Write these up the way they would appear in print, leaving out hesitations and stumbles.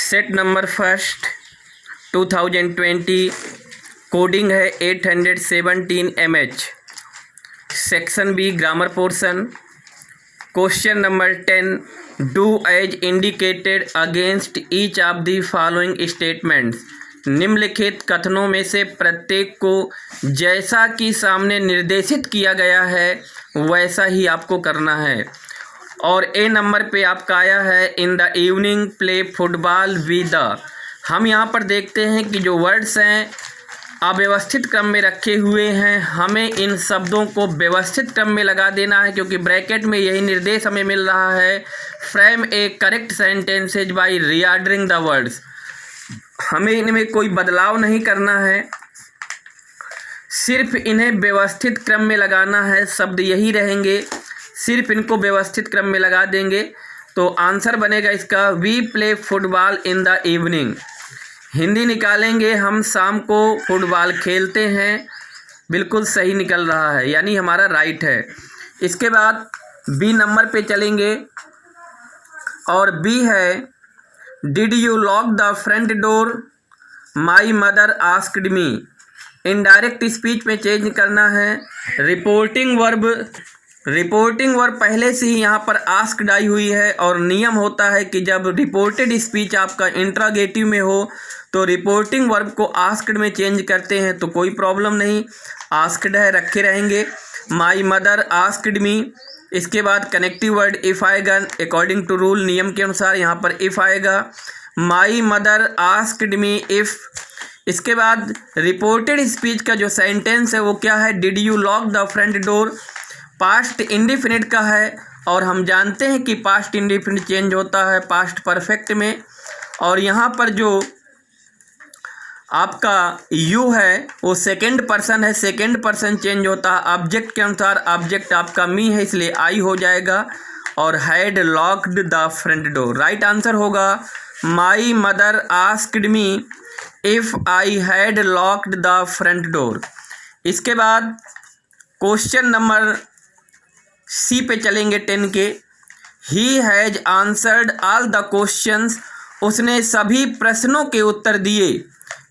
Set number first 2020 coding है 817 mH। Section B grammar portion. Question number 10 do as indicated against each of the following statements. निम्नलिखित कथनों में से प्रत्येक को जैसा कि सामने निर्देशित किया गया है वैसा ही आपको करना है। और ए नंबर पे आपका आया है इन the evening play football with the. हम यहाँ पर देखते हैं कि जो वर्ड्स हैं अव्यवस्थित क्रम में रखे हुए हैं, हमें इन शब्दों को व्यवस्थित क्रम में लगा देना है, क्योंकि ब्रैकेट में यही निर्देश हमें मिल रहा है frame a correct sentences by reordering the words. हमें इनमें कोई बदलाव नहीं करना है, सिर्फ इन्हें व्यवस्थित क्रम में लगाना है। शब्द यही रहेंगे, सिर्फ इनको व्यवस्थित क्रम में लगा देंगे तो आंसर बनेगा इसका we play football in the evening. Hindi निकालेंगे हम शाम को फुटबॉल खेलते हैं, बिल्कुल सही निकल रहा है, यानी हमारा राइट है। इसके बाद बी नंबर पे चलेंगे और बी है did you lock the front door my mother asked me. Indirect speech में चेंज करना है। रिपोर्टिंग वर्ब पहले से ही यहाँ पर आस्क्ड आई हुई है और नियम होता है कि जब रिपोर्टेड स्पीच आपका इंट्रोगेटिव में हो तो रिपोर्टिंग वर्ब को आस्क्ड में चेंज करते हैं तो कोई प्रॉब्लम नहीं, आस्क्ड है रखे रहेंगे। माई मदर आस्क्ड मी। इसके बाद कनेक्टिव वर्ड इफ़ आएगा, अकॉर्डिंग टू रूल नियम के अनुसार यहाँ पर इफ़ आएगा। माई मदर आस्क्ड मी इफ़। इसके बाद रिपोर्टेड स्पीच का जो सेंटेंस है वो क्या है, did you lock the front door. Past indefinite का है और हम जानते हैं कि पास्ट इंडिफिनिट चेंज होता है पास्ट परफेक्ट में। और यहाँ पर जो आपका यू है वो सेकंड पर्सन है, सेकंड पर्सन चेंज होता है ऑब्जेक्ट के अनुसार। ऑब्जेक्ट आपका मी है इसलिए आई हो जाएगा। और had locked the front door. Right answer होगा my mother asked me if I had locked the front door. इसके बाद क्वेश्चन नंबर सी पे चलेंगे 10 के। He has answered all the questions. उसने सभी प्रश्नों के उत्तर दिए।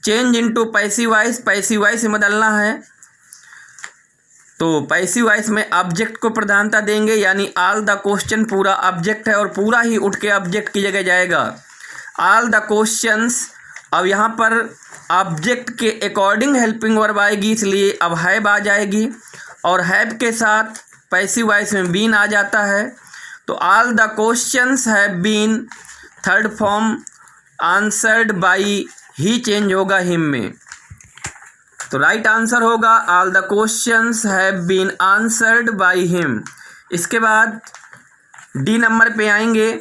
Change into passive voice, passive voice में बदलना है तो पैसिव वॉइस में ऑब्जेक्ट को प्रधानता देंगे, यानी ऑल द क्वेश्चन पूरा ऑब्जेक्ट है और पूरा ही उठ के ऑब्जेक्ट की जगह जाएगा। All the questions. अब यहाँ पर ऑब्जेक्ट के अकॉर्डिंग हेल्पिंग वर्ब आएगी इसलिए अब हैव आ जाएगी और हैव के साथ पैसिव वॉइस में बीन आ जाता है तो all the questions have been third form answered by he change होगा हिम में। तो राइट आंसर होगा all the questions have been answered by him. इसके बाद डी नंबर पे आएंगे।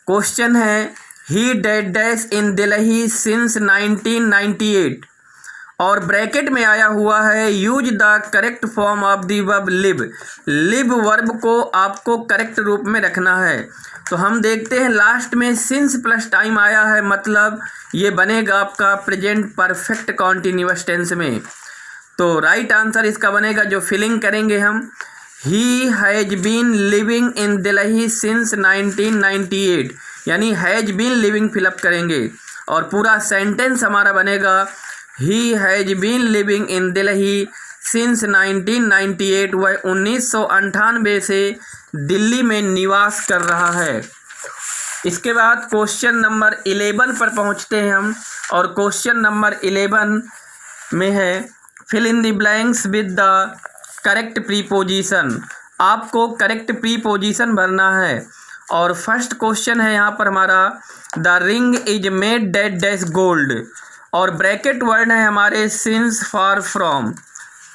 क्वेश्चन है he dead dash in Delhi since 1998 और ब्रैकेट में आया हुआ है use the correct form of the verb live. Live verb को आपको करेक्ट रूप में रखना है तो हम देखते हैं लास्ट में सिंस प्लस टाइम आया है, मतलब ये बनेगा आपका प्रेजेंट परफेक्ट कॉन्टिन्यूअस टेंस में। तो राइट आंसर इसका बनेगा जो फिलिंग करेंगे हम, he has been living in Delhi since 1998, यानी हैज़ बीन लिविंग फिलअप करेंगे और पूरा सेंटेंस हमारा बनेगा he has been living in Delhi since 1998। वह 1998 से दिल्ली में निवास कर रहा है। इसके बाद क्वेश्चन नंबर 11 पर पहुंचते हैं हम और क्वेश्चन नंबर 11 में है fill in the blanks with the correct preposition. आपको करेक्ट प्रीपोजिशन भरना है और फर्स्ट क्वेश्चन है यहाँ पर हमारा the ring is made dash डैश गोल्ड और ब्रैकेट वर्ड है हमारे सिंस फार फ्रॉम।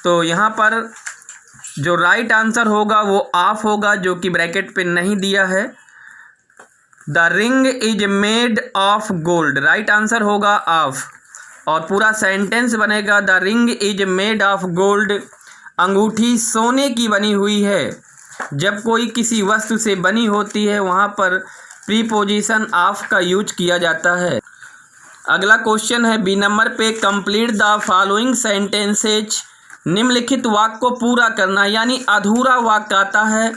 तो यहाँ पर जो राइट आंसर होगा वो ऑफ होगा, जो कि ब्रैकेट पे नहीं दिया है। The ring is made of gold, right answer होगा ऑफ और पूरा सेंटेंस बनेगा the ring is made of gold. अंगूठी सोने की बनी हुई है। जब कोई किसी वस्तु से बनी होती है वहाँ पर प्रीपोजिशन ऑफ का यूज किया जाता है। अगला क्वेश्चन है बी नंबर पे कंप्लीट द फॉलोइंग सेंटेंसेज। निम्नलिखित वाक्य को पूरा करना, यानी अधूरा वाक्य आता है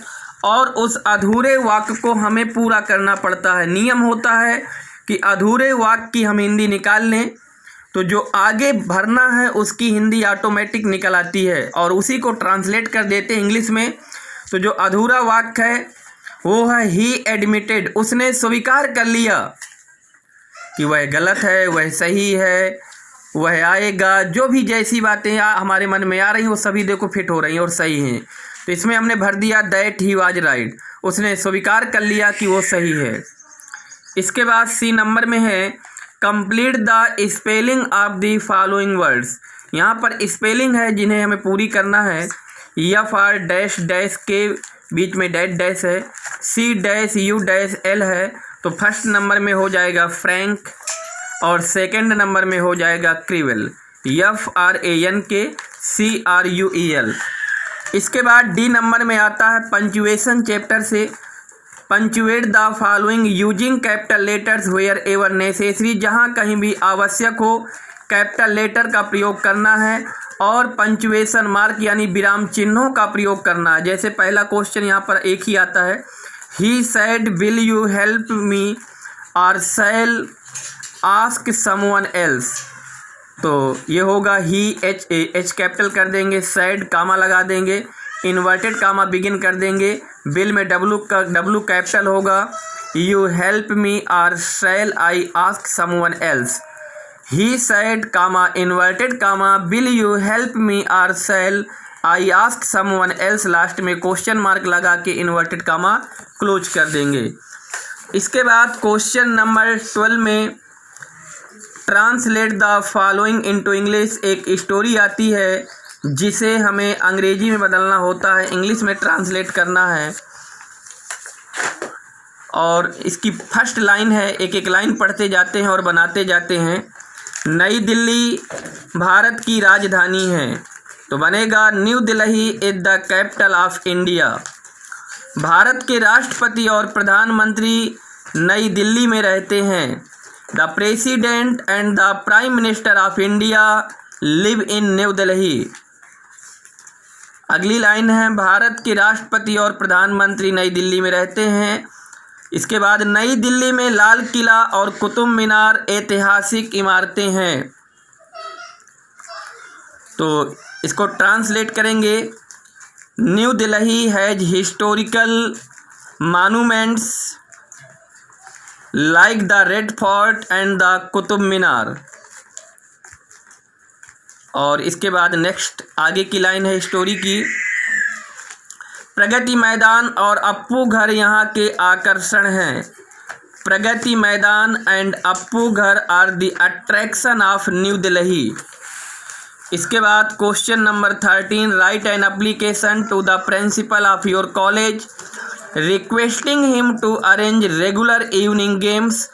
और उस अधूरे वाक्य को हमें पूरा करना पड़ता है। नियम होता है कि अधूरे वाक्य की हम हिंदी निकाल लें तो जो आगे भरना है उसकी हिंदी ऑटोमेटिक निकल आती है और उसी को ट्रांसलेट कर देते हैं इंग्लिश में। तो जो अधूरा वाक्य है वो है ही एडमिटेड, उसने स्वीकार कर लिया कि वह गलत है, वह सही है, वह आएगा, जो भी जैसी बातें हमारे मन में आ रही हैं वो सभी देखो फिट हो रही हैं और सही हैं। तो इसमें हमने भर दिया दैट ही वाज राइट, उसने स्वीकार कर लिया कि वो सही है। इसके बाद सी नंबर में है complete the spelling of the following words. यहाँ पर स्पेलिंग है जिन्हें हमें पूरी करना है। एफ आर डैश डैश के बीच में डैश डैश है, C dash U dash L है। तो फर्स्ट नंबर में हो जाएगा फ्रैंक और सेकंड नंबर में हो जाएगा क्रिवेल, FRANK CRUEL। इसके बाद डी नंबर में आता है पंचुएशन चैप्टर से punctuate the following using capital letters wherever necessary, जहाँ कहीं भी आवश्यक हो कैपिटल लेटर का प्रयोग करना है और पंचुएशन मार्क यानी विराम चिन्हों का प्रयोग करना है। जैसे पहला क्वेश्चन यहाँ पर एक ही आता है, he said will you help me or shall ask someone else. तो ये होगा ही, एच कैपिटल कर देंगे, सैड कामा लगा देंगे, इन्वर्टेड कामा बिगिन कर देंगे, बिल में डब्लू कैपिटल होगा, you help me or shall I ask someone else. He said comma inverted comma will you help me or shall I ask someone else, last में question mark लगा के inverted comma close कर देंगे। इसके बाद question number 12 में translate the following into English, एक story आती है जिसे हमें अंग्रेजी में बदलना होता है, इंग्लिश में ट्रांसलेट करना है। और इसकी फर्स्ट लाइन है, एक एक लाइन पढ़ते जाते हैं और बनाते जाते हैं। नई दिल्ली भारत की राजधानी है, तो बनेगा new Delhi is the capital of India. Bharat के राष्ट्रपति और प्रधानमंत्री नई दिल्ली में रहते हैं। The president and the prime minister of India live in new Delhi. अगली लाइन है भारत के राष्ट्रपति और प्रधानमंत्री नई दिल्ली में रहते हैं। इसके बाद नई दिल्ली में लाल किला और कुतुब मीनार ऐतिहासिक इमारतें हैं। तो इसको ट्रांसलेट करेंगे, New Delhi has historical monuments like the Red Fort and the Qutub Minar. और इसके बाद नेक्स्ट आगे की लाइन है स्टोरी की, प्रगति मैदान और अप्पू घर यहाँ के आकर्षण हैं। Pragati Maidan and Appu Ghar are the attraction of New Delhi. इसके बाद question number 13, write an application to the principal of your college requesting him to arrange regular evening games.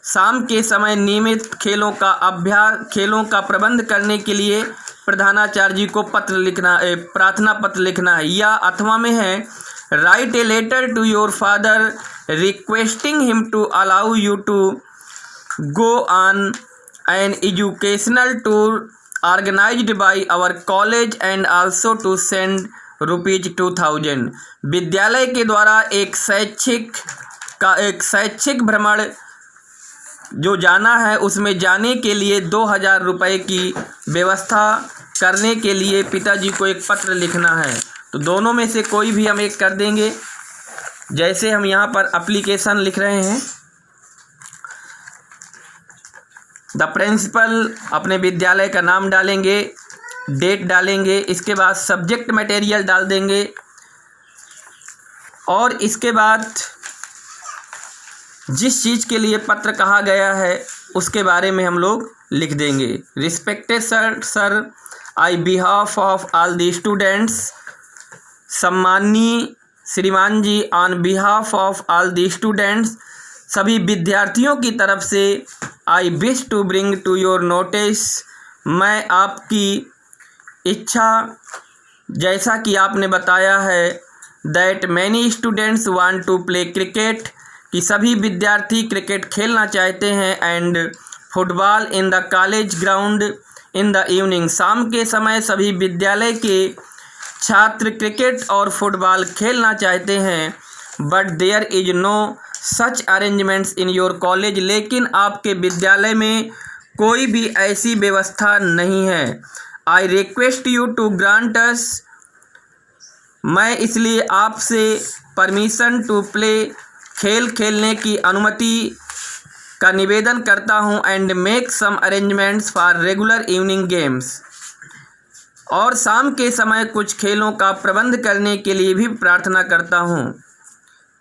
शाम के समय नियमित खेलों का प्रबंध करने के लिए प्रधानाचार्य जी को पत्र लिखना, प्रार्थना पत्र लिखना है। या अथवा में है write a letter to your father requesting him to allow you to go on an educational tour organised by our college and also to send ₹2000। विद्यालय के द्वारा एक शैक्षिक भ्रमण जो जाना है उसमें जाने के लिए 2000 रुपये की व्यवस्था करने के लिए पिताजी को एक पत्र लिखना है। तो दोनों में से कोई भी हम एक कर देंगे। जैसे हम यहाँ पर एप्लीकेशन लिख रहे हैं, द प्रिंसिपल अपने विद्यालय का नाम डालेंगे, डेट डालेंगे, इसके बाद सब्जेक्ट मटेरियल डाल देंगे और इसके बाद जिस चीज़ के लिए पत्र कहा गया है उसके बारे में हम लोग लिख देंगे। Respected sir I behalf of all the students, सम्माननीय श्रीमान जी on behalf of all the students, सभी विद्यार्थियों की तरफ से I wish to bring to your notice, मैं आपकी इच्छा जैसा कि आपने बताया है, that many students want to play cricket, कि सभी विद्यार्थी क्रिकेट खेलना चाहते हैं, and football in the college ground in the evening, शाम के समय सभी विद्यालय के छात्र क्रिकेट और फुटबॉल खेलना चाहते हैं, but there is no such arrangements in your college, लेकिन आपके विद्यालय में कोई भी ऐसी व्यवस्था नहीं है। I request you to grant us, मैं इसलिए आपसे परमिशन टू प्ले, खेल खेलने की अनुमति का निवेदन करता हूँ। And make some arrangements for regular evening games, और शाम के समय कुछ खेलों का प्रबंध करने के लिए भी प्रार्थना करता हूँ।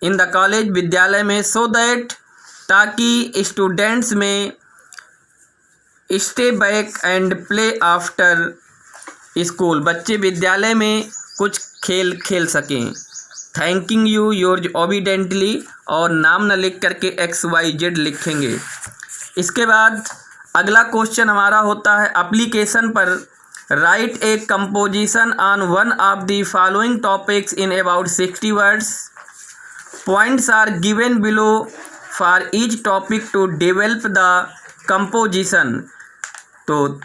इन द कॉलेज, विद्यालय में, सो दैट, ताकि स्टूडेंट्स में stay back and play after school, बच्चे विद्यालय में कुछ खेल खेल सकें। थैंकिंग यू योर्स ओबीडेंटली, और नाम न लिख करके XYZ लिखेंगे। इसके बाद अगला क्वेश्चन हमारा होता है एप्लीकेशन पर। Write a composition on one of the following topics in about 60 words. Points are given below for each topic to develop the composition. तो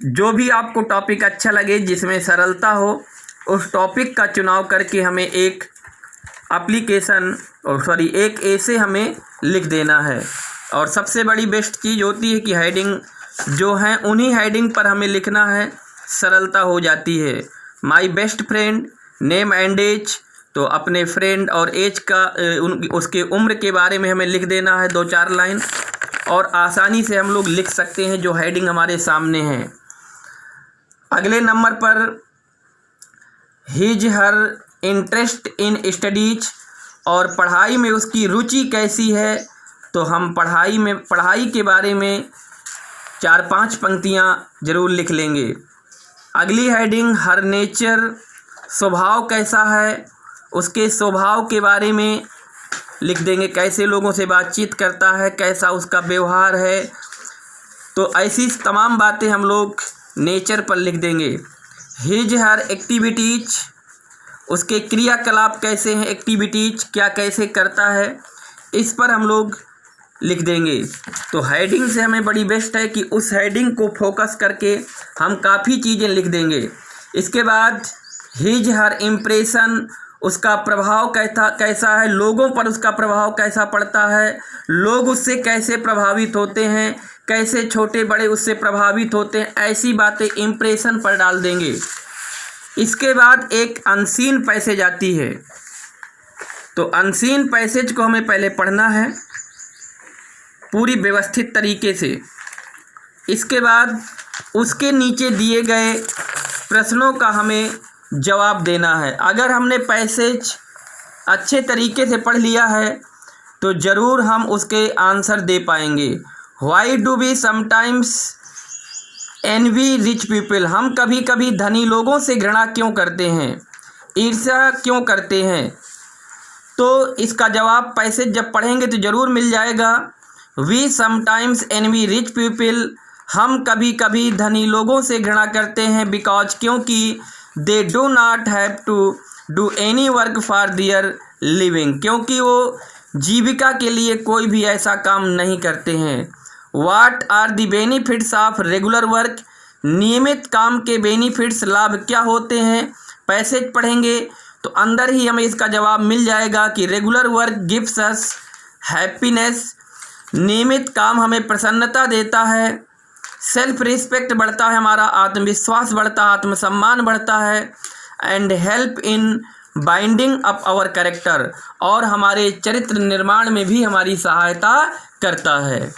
जो भी आपको टॉपिक अच्छा लगे, जिसमें सरलता हो, उस टॉपिक का चुनाव करके हमें एक एक ऐसे हमें लिख देना है। और सबसे बड़ी बेस्ट चीज़ होती है कि हेडिंग जो हैं उन्हीं हेडिंग पर हमें लिखना है, सरलता हो जाती है। My best friend, name and age, तो अपने फ्रेंड और एज का उसके उम्र के बारे में हमें लिख देना है 2-4 लाइन, और आसानी से हम लोग लिख सकते हैं जो हेडिंग हमारे सामने है। अगले नंबर पर his her interest in studies, और पढ़ाई में उसकी रुचि कैसी है, तो हम पढ़ाई के बारे में 4-5 पंक्तियाँ ज़रूर लिख लेंगे। अगली हेडिंग हर नेचर, स्वभाव कैसा है, उसके स्वभाव के बारे में लिख देंगे, कैसे लोगों से बातचीत करता है, कैसा उसका व्यवहार है। तो ऐसी तमाम बातें हम लोग नेचर पर लिख देंगे। हिज हर एक्टिविटीज, उसके क्रियाकलाप कैसे हैं, एक्टिविटीज क्या कैसे करता है, इस पर हम लोग लिख देंगे। तो हेडिंग से हमें बड़ी बेस्ट है कि उस हेडिंग को फोकस करके हम काफ़ी चीज़ें लिख देंगे। इसके बाद हिज हर इम्प्रेशन, उसका प्रभाव कैसा है, लोगों पर उसका प्रभाव कैसा पड़ता है, लोग उससे कैसे प्रभावित होते हैं, कैसे छोटे बड़े उससे प्रभावित होते हैं, ऐसी बातें इम्प्रेशन पर डाल देंगे। इसके बाद एक अनसीन पैसेज आती है, तो अनसीन पैसेज को हमें पहले पढ़ना है पूरी व्यवस्थित तरीके से। इसके बाद उसके नीचे दिए गए प्रश्नों का हमें जवाब देना है। अगर हमने पैसेज अच्छे तरीके से पढ़ लिया है तो ज़रूर हम उसके आंसर दे पाएंगे। Why do we sometimes envy rich people, हम कभी कभी धनी लोगों से घृणा क्यों करते हैं, ईर्ष्या क्यों करते हैं। तो इसका जवाब पैसेज जब पढ़ेंगे तो ज़रूर मिल जाएगा। We sometimes envy rich people, हम कभी कभी धनी लोगों से घृणा करते हैं, बिकॉज क्योंकि they do not have to do any work for their living, क्योंकि वो जीविका के लिए कोई भी ऐसा काम नहीं करते हैं। What are the benefits of regular work, नियमित काम के बेनिफिट्स लाभ क्या होते हैं। पैसेज पढ़ेंगे तो अंदर ही हमें इसका जवाब मिल जाएगा कि regular work gives us happiness, नियमित काम हमें प्रसन्नता देता है। सेल्फ रिस्पेक्ट बढ़ता है, हमारा आत्मविश्वास बढ़ता है, आत्मसम्मान बढ़ता है। And help in binding up our character, और हमारे चरित्र निर्माण में भी हमारी सहायता करता है।